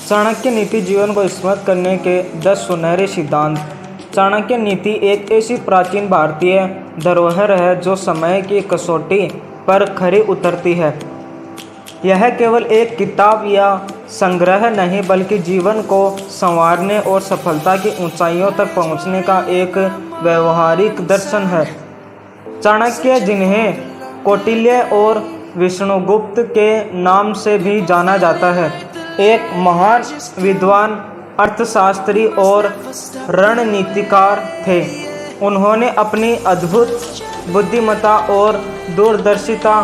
चाणक्य नीति जीवन को स्मृत करने के 10 सुनहरे सिद्धांत। चाणक्य नीति एक ऐसी प्राचीन भारतीय धरोहर है जो समय की कसौटी पर खरी उतरती है। यह केवल एक किताब या संग्रह नहीं बल्कि जीवन को संवारने और सफलता की ऊंचाइयों तक पहुंचने का एक व्यवहारिक दर्शन है। चाणक्य, जिन्हें कौटिल्य और विष्णुगुप्त के नाम से भी जाना जाता है, एक महान विद्वान, अर्थशास्त्री और रणनीतिकार थे। उन्होंने अपनी अद्भुत बुद्धिमत्ता और दूरदर्शिता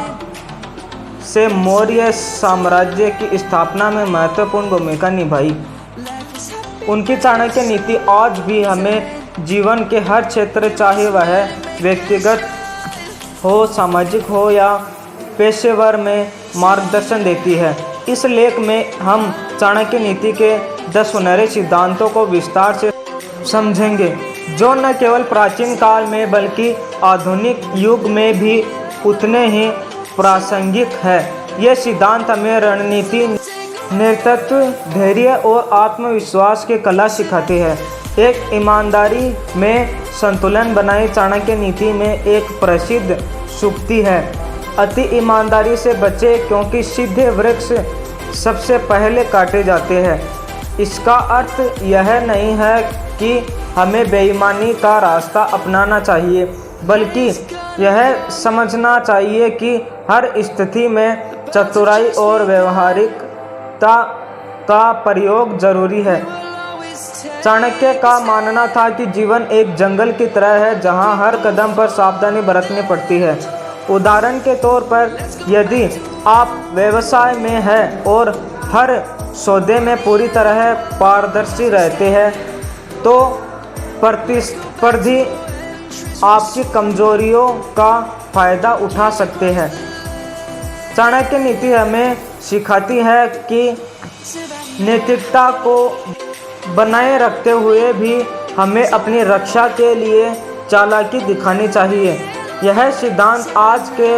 से मौर्य साम्राज्य की स्थापना में महत्वपूर्ण भूमिका निभाई। उनकी चाणक्य नीति आज भी हमें जीवन के हर क्षेत्र, चाहे वह व्यक्तिगत हो, सामाजिक हो या पेशेवर, में मार्गदर्शन देती है। इस लेख में हम चाणक्य नीति के 10 सुनहरे सिद्धांतों को विस्तार से समझेंगे, जो न केवल प्राचीन काल में बल्कि आधुनिक युग में भी उतने ही प्रासंगिक है। ये सिद्धांत हमें रणनीति, नेतृत्व, धैर्य और आत्मविश्वास की कला सिखाते हैं। एक ईमानदारी में संतुलन बनाए। चाणक्य नीति में एक प्रसिद्ध सूक्ति है, अति ईमानदारी से बचे क्योंकि सीधे वृक्ष सबसे पहले काटे जाते हैं। इसका अर्थ यह नहीं है कि हमें बेईमानी का रास्ता अपनाना चाहिए, बल्कि यह समझना चाहिए कि हर स्थिति में चतुराई और व्यवहारिकता का प्रयोग जरूरी है। चाणक्य का मानना था कि जीवन एक जंगल की तरह है जहां हर कदम पर सावधानी बरतनी पड़ती है। उदाहरण के तौर पर, यदि आप व्यवसाय में हैं और हर सौदे में पूरी तरह पारदर्शी रहते हैं, तो प्रतिस्पर्धी आपकी कमजोरियों का फायदा उठा सकते हैं। चाणक्य नीति हमें सिखाती है कि नैतिकता को बनाए रखते हुए भी हमें अपनी रक्षा के लिए चालाकी दिखानी चाहिए। यह सिद्धांत आज के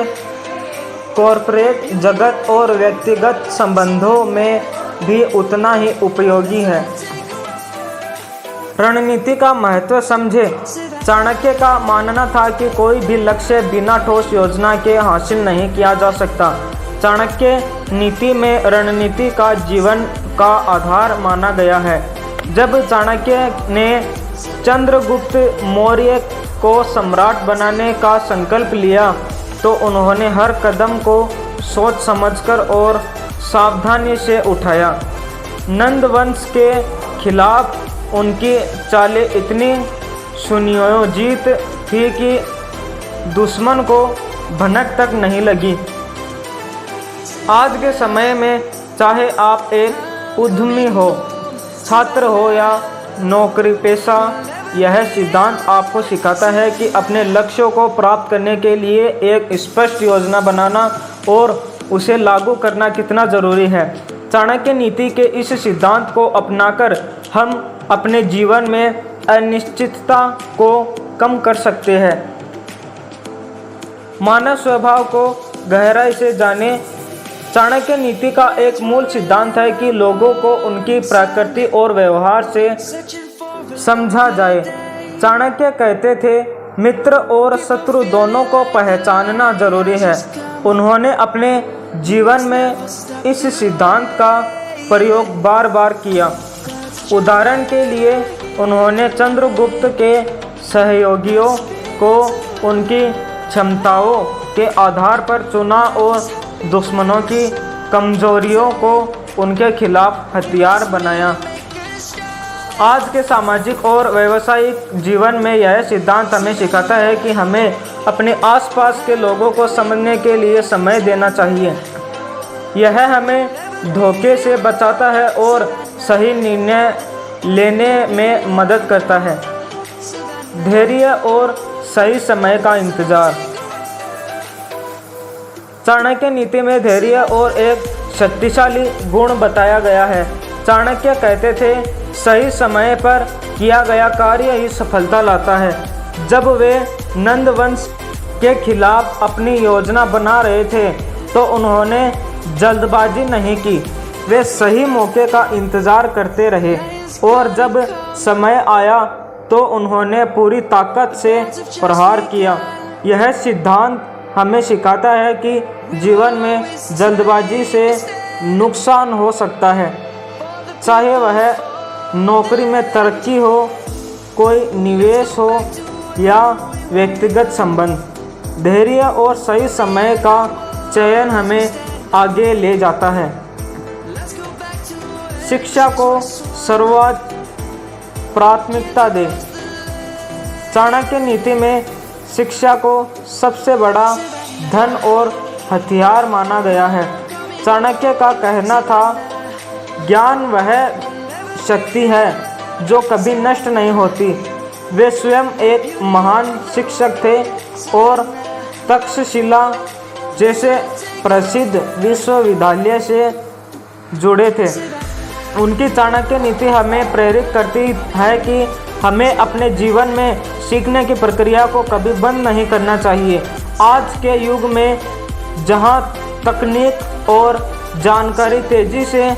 कॉरपोरेट जगत और व्यक्तिगत संबंधों में भी उतना ही उपयोगी है। रणनीति का महत्व समझे। चाणक्य का मानना था कि कोई भी लक्ष्य बिना ठोस योजना के हासिल नहीं किया जा सकता। चाणक्य नीति में रणनीति का जीवन का आधार माना गया है। जब चाणक्य ने चंद्रगुप्त मौर्य को सम्राट बनाने का संकल्प लिया, तो उन्होंने हर कदम को सोच समझकर और सावधानी से उठाया। नंद वंश के खिलाफ उनकी चालें इतनी सुनियोजित थी कि दुश्मन को भनक तक नहीं लगी। आज के समय में चाहे आप एक उद्यमी हो, छात्र हो या नौकरी पेशा, यह सिद्धांत आपको सिखाता है कि अपने लक्ष्यों को प्राप्त करने के लिए एक स्पष्ट योजना बनाना और उसे लागू करना कितना ज़रूरी है। चाणक्य नीति के इस सिद्धांत को अपनाकर हम अपने जीवन में अनिश्चितता को कम कर सकते हैं। मानव स्वभाव को गहराई से जाने। चाणक्य नीति का एक मूल सिद्धांत है कि लोगों को उनकी प्रकृति और व्यवहार से समझा जाए। चाणक्य कहते थे, मित्र और शत्रु दोनों को पहचानना जरूरी है। उन्होंने अपने जीवन में इस सिद्धांत का प्रयोग बार बार किया। उदाहरण के लिए, उन्होंने चंद्रगुप्त के सहयोगियों को उनकी क्षमताओं के आधार पर चुना और दुश्मनों की कमजोरियों को उनके खिलाफ हथियार बनाया। आज के सामाजिक और व्यावसायिक जीवन में यह सिद्धांत हमें सिखाता है कि हमें अपने आसपास के लोगों को समझने के लिए समय देना चाहिए। यह हमें धोखे से बचाता है और सही निर्णय लेने में मदद करता है। धैर्य और सही समय का इंतजार। चाणक्य नीति में धैर्य और एक शक्तिशाली गुण बताया गया है। चाणक्य कहते थे, सही समय पर किया गया कार्य ही सफलता लाता है। जब वे नंद वंश के खिलाफ अपनी योजना बना रहे थे, तो उन्होंने जल्दबाजी नहीं की। वे सही मौके का इंतज़ार करते रहे और जब समय आया तो उन्होंने पूरी ताकत से प्रहार किया। यह सिद्धांत हमें सिखाता है कि जीवन में जल्दबाजी से नुकसान हो सकता है, चाहे वह नौकरी में तरक्की हो, कोई निवेश हो या व्यक्तिगत संबंध। धैर्य और सही समय का चयन हमें आगे ले जाता है। शिक्षा को सर्वोच्च प्राथमिकता दें। चाणक्य नीति में शिक्षा को सबसे बड़ा धन और हथियार माना गया है। चाणक्य का कहना था, ज्ञान वह शक्ति है जो कभी नष्ट नहीं होती। वे स्वयं एक महान शिक्षक थे और तक्षशिला जैसे प्रसिद्ध विश्वविद्यालय से जुड़े थे। उनकी चाणक्य नीति हमें प्रेरित करती है कि हमें अपने जीवन में सीखने की प्रक्रिया को कभी बंद नहीं करना चाहिए। आज के युग में जहां तकनीक और जानकारी तेज़ी से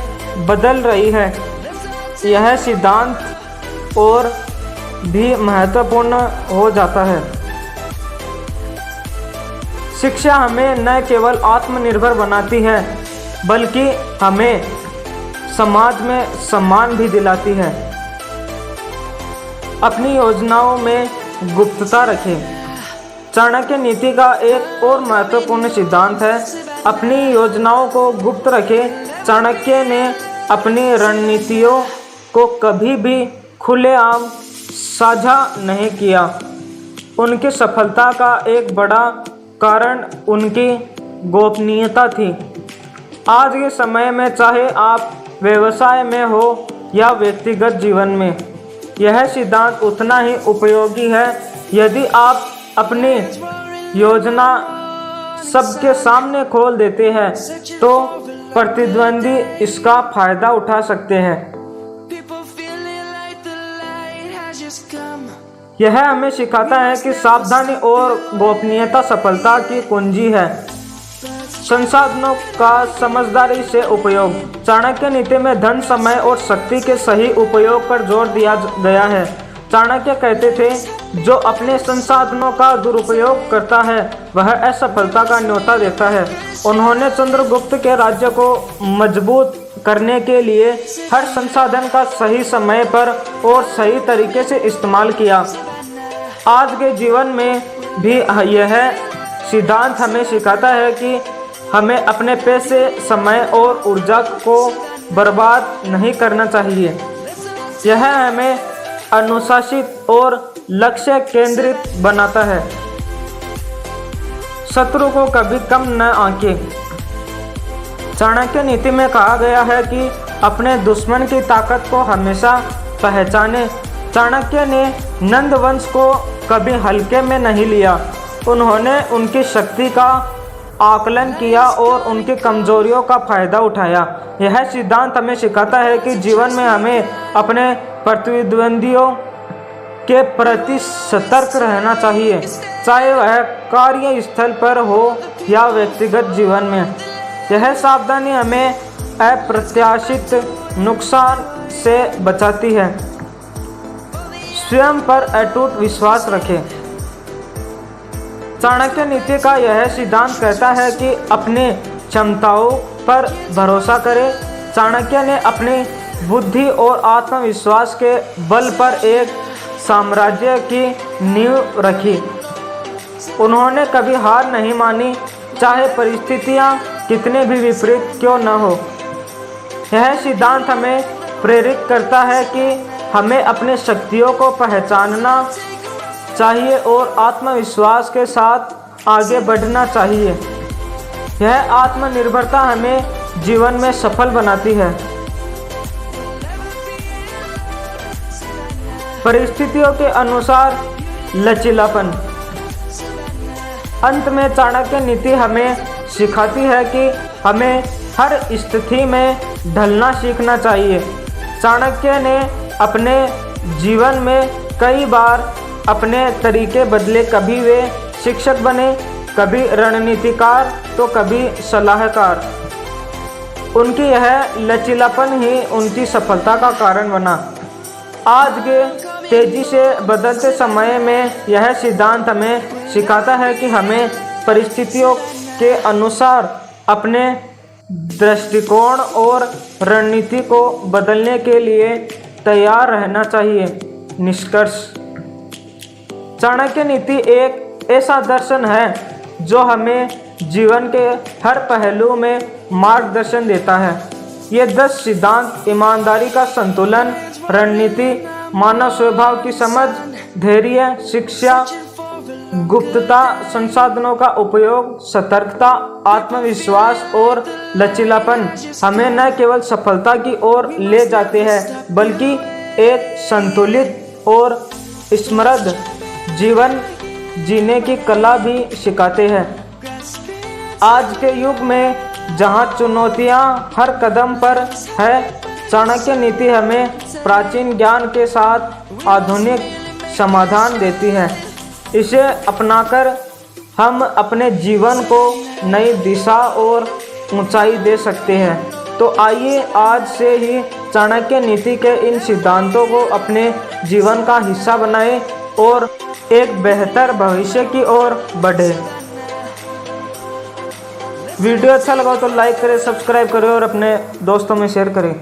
बदल रही है, यह सिद्धांत और भी महत्वपूर्ण हो जाता है। शिक्षा हमें न केवल आत्मनिर्भर बनाती है बल्कि हमें समाज में सम्मान भी दिलाती है। अपनी योजनाओं में गुप्तता रखें। चाणक्य नीति का एक और महत्वपूर्ण सिद्धांत है, अपनी योजनाओं को गुप्त रखें। चाणक्य ने अपनी रणनीतियों को कभी भी खुलेआम साझा नहीं किया। उनकी सफलता का एक बड़ा कारण उनकी गोपनीयता थी। आज के समय में चाहे आप व्यवसाय में हो या व्यक्तिगत जीवन में, यह सिद्धांत उतना ही उपयोगी है। यदि आप अपनी योजना सबके सामने खोल देते हैं तो प्रतिद्वंदी इसका फायदा उठा सकते हैं। यह हमें सिखाता है कि सावधानी और गोपनीयता सफलता की कुंजी है। संसाधनों का समझदारी से उपयोग। चाणक्य नीति में धन, समय और शक्ति के सही उपयोग पर जोर दिया गया है। चाणक्य कहते थे, जो अपने संसाधनों का दुरुपयोग करता है वह असफलता का न्योता देता है। उन्होंने चंद्रगुप्त के राज्य को मजबूत करने के लिए हर संसाधन का सही समय पर और सही तरीके से इस्तेमाल किया। आज के जीवन में भी यह सिद्धांत हमें सिखाता है कि हमें अपने पैसे, समय और ऊर्जा को बर्बाद नहीं करना चाहिए। यह हमें अनुशासित और लक्ष्य केंद्रित बनाता है। शत्रु को कभी कम न आंकें। चाणक्य नीति में कहा गया है कि अपने दुश्मन की ताकत को हमेशा पहचाने। चाणक्य ने नंद वंश को कभी हल्के में नहीं लिया। उन्होंने उनकी शक्ति का आकलन किया और उनकी कमजोरियों का फायदा उठाया। यह सिद्धांत हमें सिखाता है कि जीवन में हमें अपने प्रतिद्वंदियों के प्रति सतर्क रहना चाहिए, चाहे वह कार्यस्थल पर हो या व्यक्तिगत जीवन में। यह सावधानी हमें अप्रत्याशित नुकसान से बचाती है। स्वयं पर अटूट विश्वास रखें। चाणक्य नीति का यह सिद्धांत कहता है कि अपनी क्षमताओं पर भरोसा करें। चाणक्य ने अपनी बुद्धि और आत्मविश्वास के बल पर एक साम्राज्य की नींव रखी। उन्होंने कभी हार नहीं मानी, चाहे परिस्थितियां कितने भी विपरीत क्यों न हो। यह सिद्धांत हमें प्रेरित करता है कि हमें अपने शक्तियों को पहचानना चाहिए और आत्मविश्वास के साथ आगे बढ़ना चाहिए। यह आत्मनिर्भरता हमें जीवन में सफल बनाती है। परिस्थितियों के अनुसार लचीलापन। अंत में चाणक्य नीति हमें सिखाती है कि हमें हर स्थिति में ढलना सीखना चाहिए। चाणक्य ने अपने जीवन में कई बार अपने तरीके बदले। कभी वे शिक्षक बने, कभी रणनीतिकार तो कभी सलाहकार। उनकी यह लचीलापन ही उनकी सफलता का कारण बना। आज के तेजी से बदलते समय में यह सिद्धांत हमें सिखाता है कि हमें परिस्थितियों के अनुसार अपने दृष्टिकोण और रणनीति को बदलने के लिए तैयार रहना चाहिए। निष्कर्ष, चाणक्य नीति एक ऐसा दर्शन है जो हमें जीवन के हर पहलू में मार्गदर्शन देता है। ये 10 सिद्धांत ईमानदारी का संतुलन, रणनीति, मानव स्वभाव की समझ, धैर्य, शिक्षा, गुप्तता, संसाधनों का उपयोग, सतर्कता, आत्मविश्वास और लचीलापन हमें न केवल सफलता की ओर ले जाते हैं बल्कि एक संतुलित और समृद्ध जीवन जीने की कला भी सिखाते हैं। आज के युग में जहां चुनौतियां हर कदम पर है, चाणक्य नीति हमें प्राचीन ज्ञान के साथ आधुनिक समाधान देती है। इसे अपनाकर हम अपने जीवन को नई दिशा और ऊंचाई दे सकते हैं। तो आइए आज से ही चाणक्य नीति के इन सिद्धांतों को अपने जीवन का हिस्सा बनाएं और एक बेहतर भविष्य की ओर बढ़े। वीडियो अच्छा लगा तो लाइक करें, सब्सक्राइब करें और अपने दोस्तों में शेयर करें।